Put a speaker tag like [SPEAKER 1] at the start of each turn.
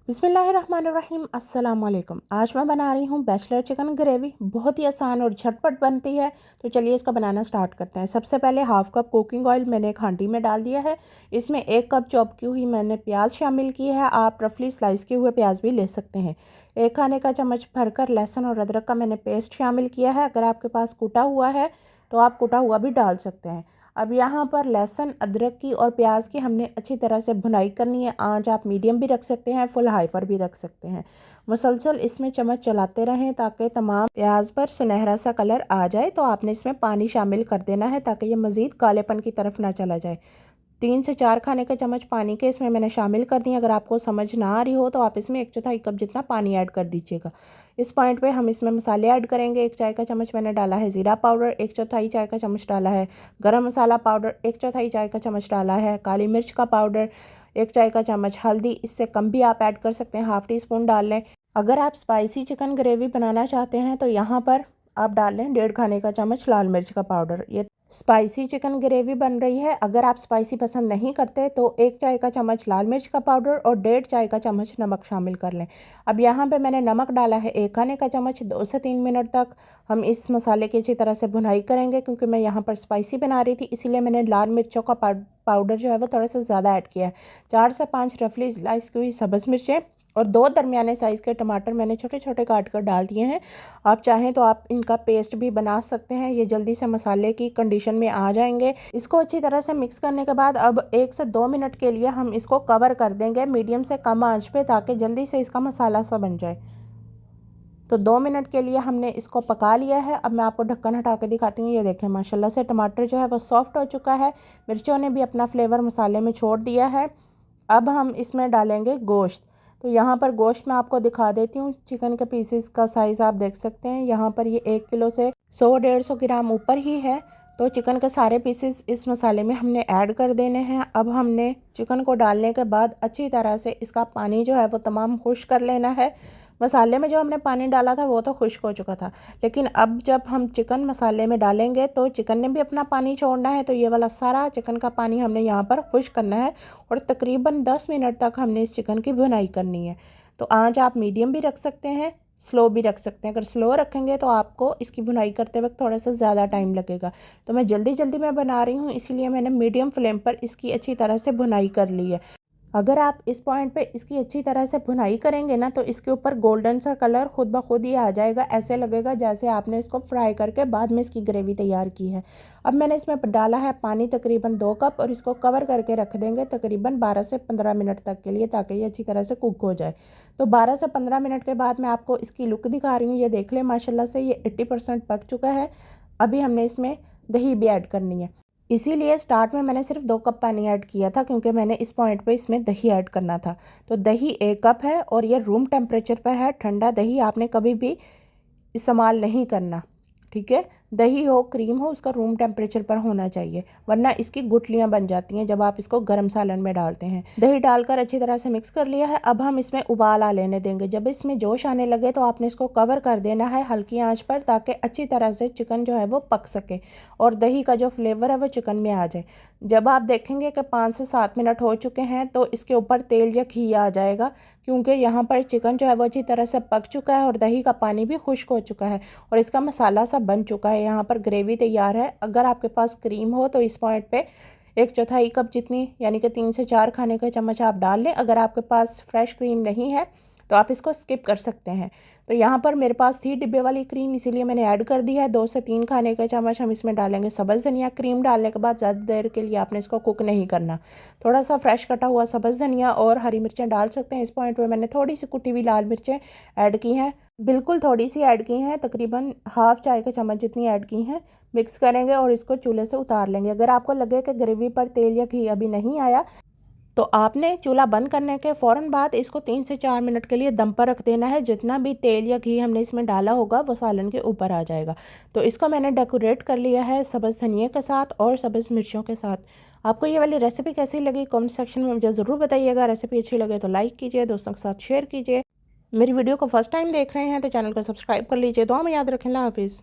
[SPEAKER 1] बिस्मिल्लाहिर्रहमानिर्रहीम अस्सलाम वालेकुम। आज मैं बना रही हूँ बैचलर चिकन ग्रेवी। बहुत ही आसान और झटपट बनती है। तो चलिए इसका बनाना स्टार्ट करते हैं। सबसे पहले हाफ़ कप कुकिंग ऑयल मैंने एक हांडी में डाल दिया है। इसमें 1 कप चॉप की हुई मैंने प्याज शामिल की है। आप रफली स्लाइस किए हुए प्याज भी ले सकते हैं। 1 खाने का चम्मच भरकर लहसुन और अदरक का मैंने पेस्ट शामिल किया है। अगर आपके पास कुटा हुआ है तो आप कुटा हुआ भी डाल सकते हैं। अब यहाँ पर लहसुन अदरक की और प्याज की हमने अच्छी तरह से भुनाई करनी है। आंच आप मीडियम भी रख सकते हैं, फुल हाई पर भी रख सकते हैं। मुसलसल इसमें चम्मच चलाते रहें ताकि तमाम प्याज पर सुनहरा सा कलर आ जाए। तो आपने इसमें पानी शामिल कर देना है ताकि ये मज़ीद कालेपन की तरफ ना चला जाए। 3 से 4 खाने के चम्मच पानी के इसमें मैंने शामिल कर दिए। अगर आपको समझ ना आ रही हो तो आप इसमें 1/4 कप जितना पानी ऐड कर दीजिएगा। इस पॉइंट पे हम इसमें मसाले ऐड करेंगे। 1 चाय का चम्मच मैंने डाला है ज़ीरा पाउडर, 1/4 चाय का चम्मच डाला है गरम मसाला पाउडर, 1/4 चाय का चम्मच डाला है काली मिर्च का पाउडर, 1 चाय का चम्मच हल्दी। इससे कम भी आप ऐड कर सकते हैं, ½ टी स्पून डाल लें। अगर आप स्पाइसी चिकन ग्रेवी बनाना चाहते हैं तो यहाँ पर आप डाल लें 1.5 खाने का चम्मच लाल मिर्च का पाउडर। ये स्पाइसी चिकन ग्रेवी बन रही है। अगर आप स्पाइसी पसंद नहीं करते तो 1 चाय का चम्मच लाल मिर्च का पाउडर और 1.5 चाय का चम्मच नमक शामिल कर लें। अब यहाँ पे मैंने नमक डाला है 1 खाने का चम्मच। 2 से 3 मिनट तक हम इस मसाले की अच्छी तरह से भुनाई करेंगे। क्योंकि मैं यहाँ पर स्पाइसी बना रही थी इसीलिए मैंने लाल मिर्चों का पाउडर जो है वो थोड़ा सा ज़्यादा ऐड किया है। 4 से 5 रफली स्लाइस की हुई सब्ज़ मिर्चें और 2 दरमियाने साइज़ के टमाटर मैंने छोटे छोटे काट कर डाल दिए हैं। आप चाहें तो आप इनका पेस्ट भी बना सकते हैं। ये जल्दी से मसाले की कंडीशन में आ जाएंगे। इसको अच्छी तरह से मिक्स करने के बाद अब 1 से 2 मिनट के लिए हम इसको कवर कर देंगे मीडियम से कम आंच पे, ताकि जल्दी से इसका मसाला सा बन जाए। तो 2 मिनट के लिए हमने इसको पका लिया है। अब मैं आपको ढक्कन हटा के दिखाती हूँ। ये देखें माशाल्लाह से टमाटर जो है वो सॉफ्ट हो चुका है। मिर्चों ने भी अपना फ्लेवर मसाले में छोड़ दिया है। अब हम इसमें डालेंगे गोश्त। तो यहाँ पर गोश्त मैं आपको दिखा देती हूँ। चिकन के पीसेस का साइज़ आप देख सकते हैं। यहाँ पर ये 1 किलो से 100-150 ग्राम ऊपर ही है। तो चिकन के सारे पीसेस इस मसाले में हमने ऐड कर देने हैं। अब हमने चिकन को डालने के बाद अच्छी तरह से इसका पानी जो है वो तमाम खुश्क कर लेना है। मसाले में जो हमने पानी डाला था वो तो खुश्क हो चुका था, लेकिन अब जब हम चिकन मसाले में डालेंगे तो चिकन ने भी अपना पानी छोड़ना है। तो ये वाला सारा चिकन का पानी हमने यहाँ पर खुश्क करना है और तकरीबन 10 मिनट तक हमने इस चिकन की भुनाई करनी है। तो आंच आप मीडियम भी रख सकते हैं, स्लो भी रख सकते हैं। अगर स्लो रखेंगे तो आपको इसकी भुनाई करते वक्त थोड़ा सा ज़्यादा टाइम लगेगा। तो मैं जल्दी जल्दी में बना रही हूँ इसीलिए मैंने मीडियम फ्लेम पर इसकी अच्छी तरह से भुनाई कर ली है। अगर आप इस पॉइंट पे इसकी अच्छी तरह से भुनाई करेंगे ना तो इसके ऊपर गोल्डन सा कलर खुद ब खुद ही आ जाएगा। ऐसे लगेगा जैसे आपने इसको फ्राई करके बाद में इसकी ग्रेवी तैयार की है। अब मैंने इसमें डाला है पानी तकरीबन 2 कप और इसको कवर करके रख देंगे तकरीबन 12 से 15 मिनट तक के लिए, ताकि ये अच्छी तरह से कुक हो जाए। तो 12 से 15 मिनट के बाद मैं आपको इसकी लुक दिखा रही हूँ। ये देख लें माशाल्लाह से ये 80% पक चुका है। अभी हमने इसमें दही भी ऐड करनी है। इसीलिए स्टार्ट में मैंने सिर्फ 2 कप पानी ऐड किया था, क्योंकि मैंने इस पॉइंट पे इसमें दही ऐड करना था। तो दही 1 कप है और ये रूम टेम्परेचर पर है। ठंडा दही आपने कभी भी इस्तेमाल नहीं करना, ठीक है। दही हो क्रीम हो उसका रूम टेम्परेचर पर होना चाहिए, वरना इसकी गुठलियाँ बन जाती हैं जब आप इसको गर्म सालन में डालते हैं। दही डालकर अच्छी तरह से मिक्स कर लिया है। अब हम इसमें उबाल आ लेने देंगे। जब इसमें जोश आने लगे तो आपने इसको कवर कर देना है हल्की आंच पर, ताकि अच्छी तरह से चिकन जो है वो पक सके और दही का जो फ्लेवर है वो चिकन में आ जाए। जब आप देखेंगे कि 5 से 7 मिनट हो चुके हैं तो इसके ऊपर तेल या घी आ जाएगा, क्योंकि यहाँ पर चिकन जो है वो अच्छी तरह से पक चुका है और दही का पानी भी खुश्क हो चुका है और इसका मसाला सा बन चुका है। यहाँ पर ग्रेवी तैयार है। अगर आपके पास क्रीम हो तो इस पॉइंट पे 1/4 कप जितनी यानी कि 3 से 4 खाने का चम्मच आप डाल लें। अगर आपके पास फ्रेश क्रीम नहीं है तो आप इसको स्किप कर सकते हैं। तो यहाँ पर मेरे पास थी डिब्बे वाली क्रीम, इसीलिए मैंने ऐड कर दी है। 2 से 3 खाने का चम्मच हम इसमें डालेंगे सब्ज़ धनिया। क्रीम डालने के बाद ज़्यादा देर के लिए आपने इसको कुक नहीं करना। थोड़ा सा फ्रेश कटा हुआ सब्ज़ धनिया और हरी मिर्चें डाल सकते हैं। इस पॉइंट पे मैंने थोड़ी सी कुटी हुई लाल मिर्चें ऐड की हैं, बिल्कुल थोड़ी सी ऐड की हैं, तकरीबन ½ चाय का चम्मच जितनी ऐड की हैं। मिक्स करेंगे और इसको चूल्हे से उतार लेंगे। अगर आपको लगे कि ग्रेवी पर तेल या घी अभी नहीं आया तो आपने चूल्हा बंद करने के फ़ौरन बाद इसको 3 से 4 मिनट के लिए दम पर रख देना है। जितना भी तेल या घी हमने इसमें डाला होगा वो सालन के ऊपर आ जाएगा। तो इसको मैंने डेकोरेट कर लिया है सब्ज़ धनिया के साथ और सब्ज़ मिर्चों के साथ। आपको ये वाली रेसिपी कैसी लगी कमेंट सेक्शन में मुझे ज़रूर बताइएगा। रेसिपी अच्छी लगे तो लाइक कीजिए, दोस्तों के साथ शेयर कीजिए। मेरी वीडियो को फर्स्ट टाइम देख रहे हैं तो चैनल को सब्सक्राइब कर लीजिए। दुआ में याद रखें। अल्लाह हाफिज़।